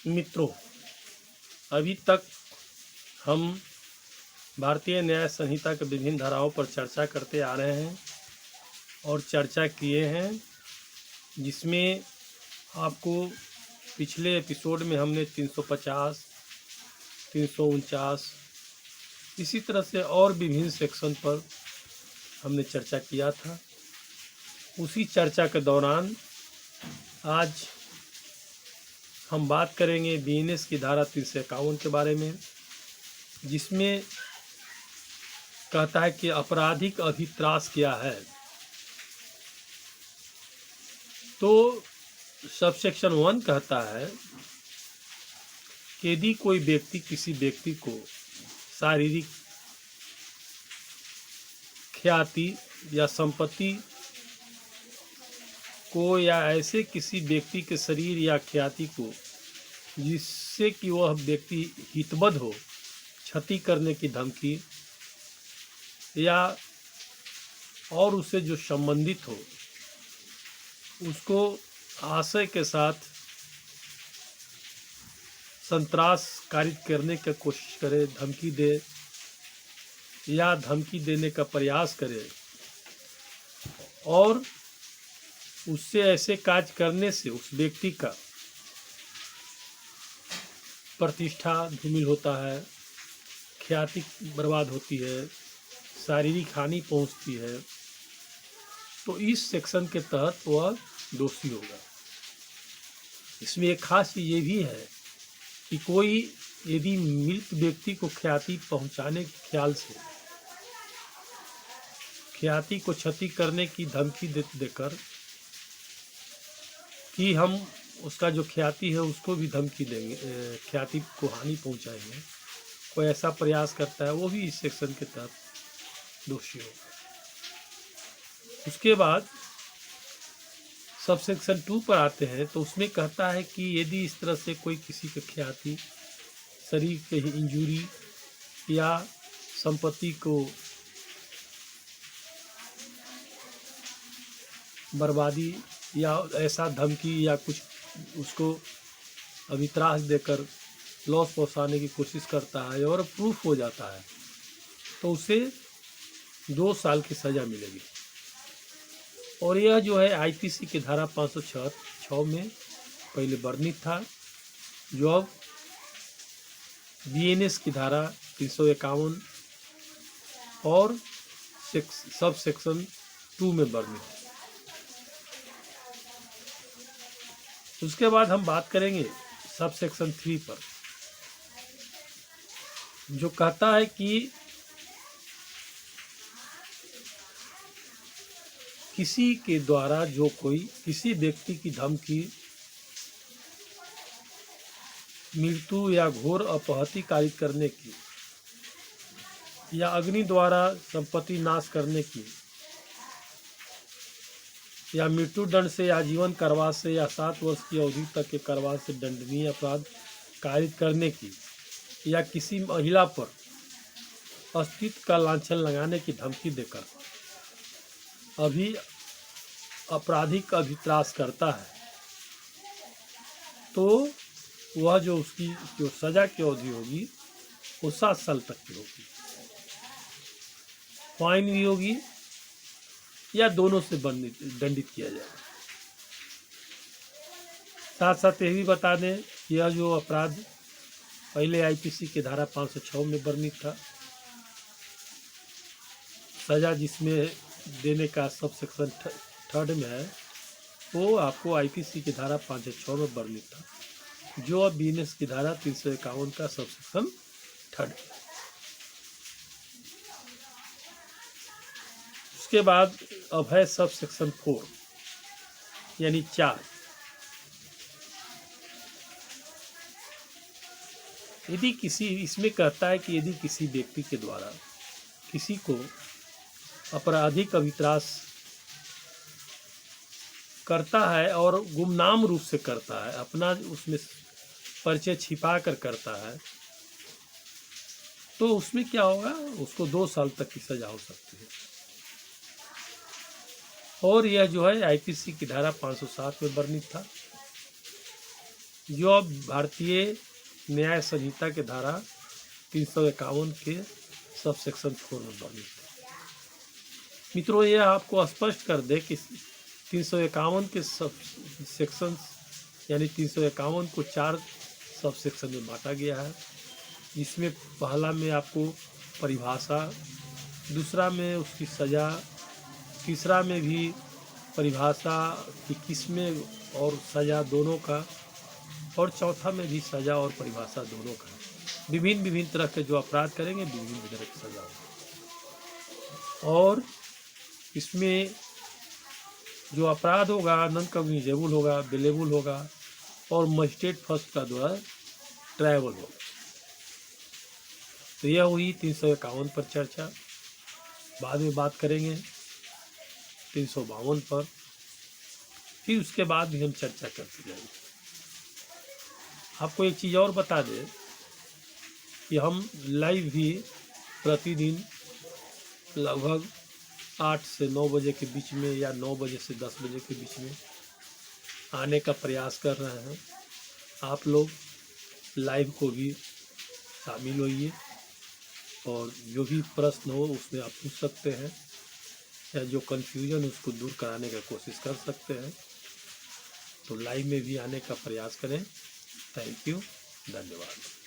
मित्रों, अभी तक हम भारतीय न्याय संहिता के विभिन्न धाराओं पर चर्चा करते आ रहे हैं और चर्चा किए हैं, जिसमें आपको पिछले एपिसोड में हमने 350, 349 इसी तरह से और विभिन्न सेक्शन पर हमने चर्चा किया था। उसी चर्चा के दौरान आज हम बात करेंगे बीएनएस की धारा 351 के बारे में, जिसमें कहता है कि आपराधिक अभित्रास क्या है। तो सबसेक्शन 1 कहता है कि यदि कोई व्यक्ति किसी व्यक्ति को शारीरिक ख्याति या संपत्ति को या ऐसे किसी व्यक्ति के शरीर या ख्याति को जिससे कि वह व्यक्ति हितबद्ध हो, क्षति करने की धमकी या और उससे जो संबंधित हो उसको आशय के साथ संत्रास कारित करने की कोशिश करे, धमकी दे या धमकी देने का प्रयास करे और उससे ऐसे कार्य करने से उस व्यक्ति का प्रतिष्ठा धूमिल होता है, ख्याति बर्बाद होती है, शारीरिक हानि पहुंचती है, तो इस सेक्शन के तहत वह दोषी होगा। इसमें एक खास चीज़ ये भी है कि कोई यदि मृत व्यक्ति को ख्याति पहुंचाने के ख्याल से ख्याति को क्षति करने की धमकी देकर कि हम उसका जो ख्याति है उसको भी धमकी देंगे, ख्याति को हानि पहुंचाएंगे, कोई ऐसा प्रयास करता है, वो भी इस सेक्शन के तहत दोषी होगा। उसके बाद सब सेक्शन 2 पर आते हैं, तो उसमें कहता है कि यदि इस तरह से कोई किसी के ख्याति, शरीर के इंजुरी या संपत्ति को बर्बादी या ऐसा धमकी या कुछ उसको अभित्रास देकर लॉस पहुंचाने की कोशिश करता है और प्रूफ हो जाता है, तो उसे 2 साल की सज़ा मिलेगी। और यह जो है आईपीसी की धारा 506 में पहले वर्णित था, जो अब बीएनएस की धारा 351 और सब सेक्शन 2 में वर्णित है। उसके बाद हम बात करेंगे सब सेक्शन 3 पर, जो कहता है कि किसी के द्वारा जो कोई किसी व्यक्ति की धमकी, मृत्यु या घोर अपहति कारित करने की या अग्नि द्वारा संपत्ति नाश करने की या मृत्यु दंड से आजीवन कारावास से या 7 वर्ष की अवधि तक के कारावास से दंडनीय अपराध कारित करने की या किसी महिला पर अस्तित्व का लांछन लगाने की धमकी देकर अभी आपराधिक अभित्रास करता है, तो वह जो उसकी जो सजा की अवधि होगी वो 7 साल तक की होगी, फाइन भी होगी या दोनों से दंडित किया जाएगा। साथ साथ यह भी बता दें कि यह जो अपराध पहले आईपीसी की धारा 506 में वर्णित था, सजा जिसमें देने का सब सेक्शन 3 में है, वो आपको आईपीसी की धारा 506 में वर्णित था, जो अब बीएनएस की धारा 351 का सब सेक्शन 3। उसके बाद अब है सब सेक्शन 4 यानी 4। यदि किसी, इसमें कहता है कि यदि किसी व्यक्ति के द्वारा किसी को आपराधिक अभित्रास करता है और गुमनाम रूप से करता है, अपना उसमें परिचय छिपा कर करता है, तो उसमें क्या होगा, उसको 2 साल तक की सजा हो सकती है। और यह जो है आईपीसी की धारा 507 में वर्णित था, जो अब भारतीय न्याय संहिता के धारा 351 के सब सेक्शन 4 में वर्णित है। मित्रों, यह आपको स्पष्ट कर दे कि 351 के सब सेक्शन यानी 351 को 4 सब सेक्शन में बांटा गया है, जिसमें पहला में आपको परिभाषा, दूसरा में उसकी सज़ा, तीसरा में भी परिभाषा कि किसमें और सज़ा दोनों का, और चौथा में भी सज़ा और परिभाषा दोनों का। विभिन्न तरह के जो अपराध करेंगे विभिन्न तरह की सज़ा होगी, और इसमें जो अपराध होगा नॉन कम्युनिकेबल होगा, बेलेबल होगा, और मजिस्ट्रेट फर्स्ट का द्वारा ट्रायबल होगा। तो यह हुई 351 पर चर्चा। बाद में बात करेंगे 352 पर, फिर उसके बाद भी हम चर्चा करते जाएंगे। आपको एक चीज़ और बता दें कि हम लाइव भी प्रतिदिन लगभग 8 से 9 बजे के बीच में या 9 बजे से 10 बजे के बीच में आने का प्रयास कर रहे हैं। आप लोग लाइव को भी शामिल होइए और जो भी प्रश्न हो उसमें आप पूछ सकते हैं, या जो कन्फ्यूजन उसको दूर कराने का कोशिश कर सकते हैं। तो लाइव में भी आने का प्रयास करें। थैंक यू, धन्यवाद।